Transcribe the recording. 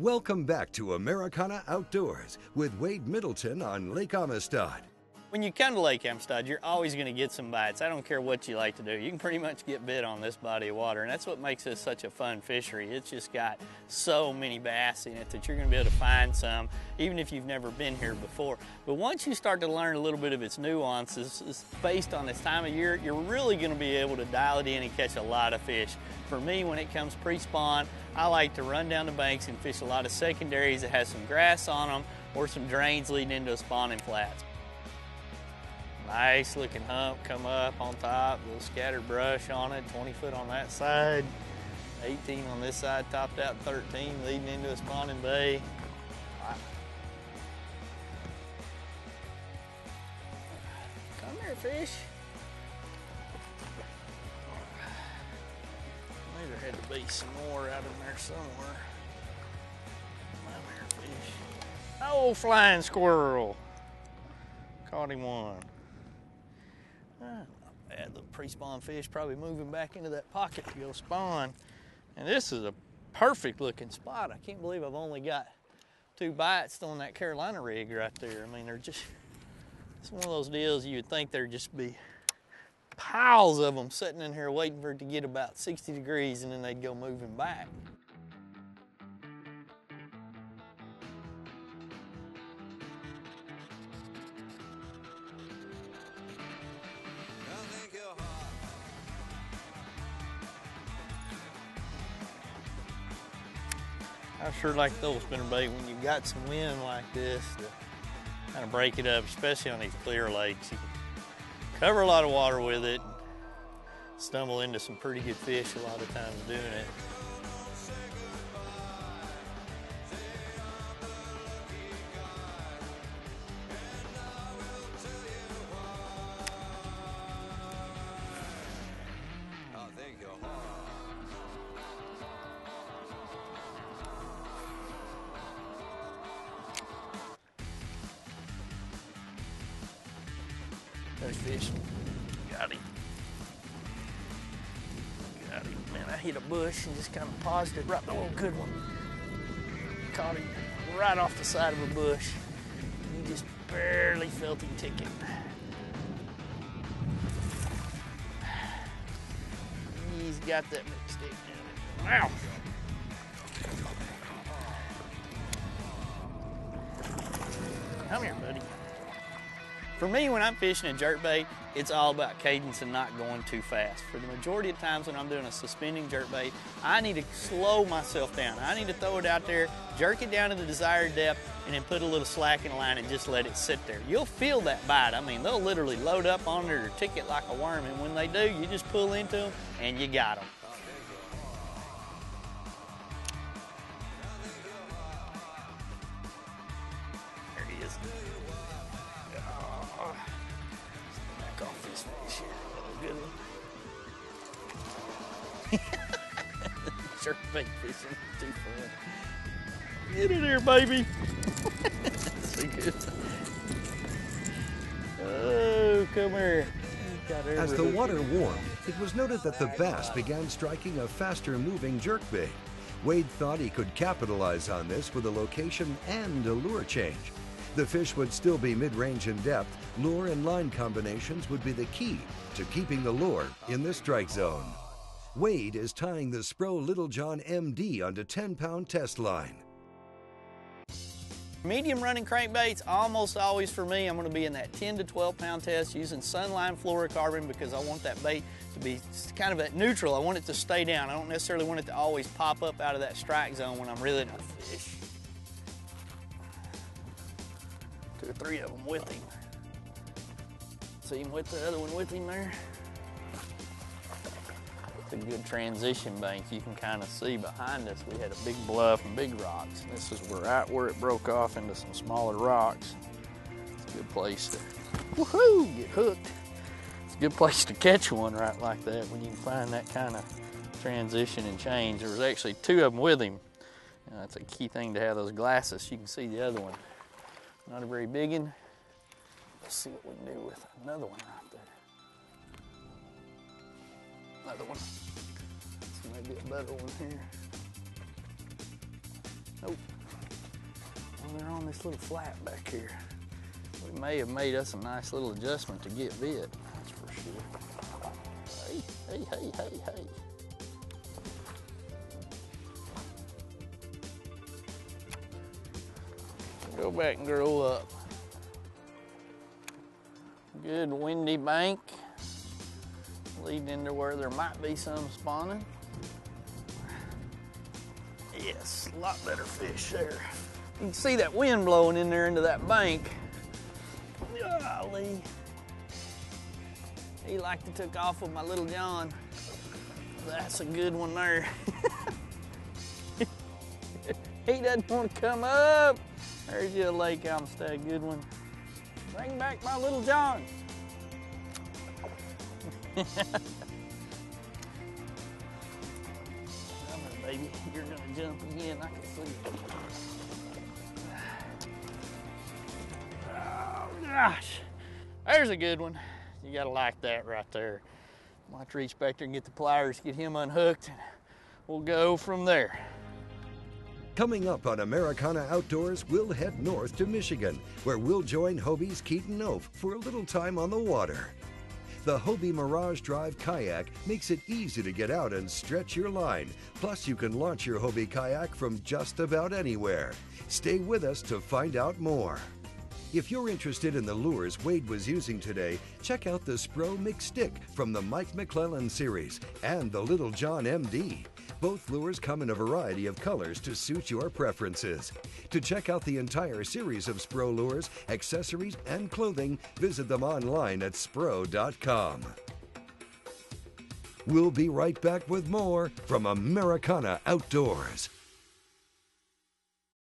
Welcome back to Americana Outdoors with Wade Middleton on Lake Amistad. When you come to Lake Amistad, you're always going to get some bites. I don't care what you like to do. You can pretty much get bit on this body of water, and that's what makes this such a fun fishery. It's just got so many bass in it that you're going to be able to find some, even if you've never been here before. But once you start to learn a little bit of its nuances, based on this time of year, you're really going to be able to dial it in and catch a lot of fish. For me, when it comes pre-spawn, I like to run down the banks and fish a lot of secondaries that has some grass on them or some drains leading into a spawning flats. Nice looking hump come up on top, a little scattered brush on it, 20 foot on that side, 18 on this side, topped out 13, leading into a spawning bay. Wow. Come here, fish. There had to be some more out in there somewhere. Come here, fish. Oh, flying squirrel. Caught him one. Not bad little pre-spawn fish, probably moving back into that pocket to go spawn. And this is a perfect looking spot. I can't believe I've only got 2 bites on that Carolina rig right there. I mean, they're just, it's one of those deals you would think there'd just be piles of them sitting in here waiting for it to get about 60 degrees and then they'd go moving back. I sure like those spinnerbait when you've got some wind like this to kind of break it up, especially on these clear lakes. You can cover a lot of water with it, stumble into some pretty good fish a lot of times doing it. Fish. Got him. Got him. Man, I hit a bush and just kind of paused it right. Oh, good one. Caught him right off the side of a bush. He just barely felt him ticking. He's got that McStik down. Wow. Come here, buddy. For me, when I'm fishing a jerkbait, it's all about cadence and not going too fast. For the majority of times when I'm doing a suspending jerkbait, I need to slow myself down. I need to throw it out there, jerk it down to the desired depth, and then put a little slack in the line and just let it sit there. You'll feel that bite. I mean, they'll literally load up on it or tick it like a worm, and when they do, you just pull into them and you got them. There he is. Back off this fish here. Good one. Jerkbait fishing, too fun. Get in there, baby. So good. Oh, come here. As the water warmed, it was noted that the bass began striking a faster moving jerkbait. Wade thought he could capitalize on this with a location and a lure change. The fish would still be mid-range in depth. Lure and line combinations would be the key to keeping the lure in the strike zone. Wade is tying the Spro Little Jon MD onto 10-pound test line. Medium running crankbaits, almost always for me, I'm going to be in that 10 to 12 pound test using sunline fluorocarbon because I want that bait to be kind of at neutral. I want it to stay down. I don't necessarily want it to always pop up out of that strike zone when I'm reeling a fish. 2 or 3 of them with him. See him with the other one with him there? It's a good transition bank. You can kind of see behind us we had a big bluff and big rocks. And this is right where it broke off into some smaller rocks. It's a good place to, woohoo, get hooked. It's a good place to catch one right like that when you can find that kind of transition and change. There was actually 2 of them with him. That's a key thing to have those glasses so you can see the other one. Not a very big one. Let's see what we can do with another one right there. Another one. This may be a better one here. Nope. Well, they're on this little flat back here. We may have made us a nice little adjustment to get bit, that's for sure. Hey, hey, hey, hey, hey. Go back and grow up. Good windy bank, leading into where there might be some spawning. Yes, a lot better fish there. You can see that wind blowing in there into that bank. Golly. He like to took off with my Little Jon. That's a good one there. He doesn't want to come up. There's your Lake Amistad, good one. Bring back my Little Jon. Come on, baby, you're gonna jump again, I can see it. Oh gosh, there's a good one. You gotta like that right there. I'll have to reach back there and get the pliers, get him unhooked, and we'll go from there. Coming up on Americana Outdoors, we'll head north to Michigan, where we'll join Hobie's Keaton Oaf for a little time on the water. The Hobie Mirage Drive kayak makes it easy to get out and stretch your line. Plus, you can launch your Hobie kayak from just about anywhere. Stay with us to find out more. If you're interested in the lures Wade was using today, check out the Spro McStik from the Mike McClellan series and the Little Jon MD. Both lures come in a variety of colors to suit your preferences. To check out the entire series of Spro lures, accessories, and clothing, visit them online at spro.com. We'll be right back with more from Americana Outdoors.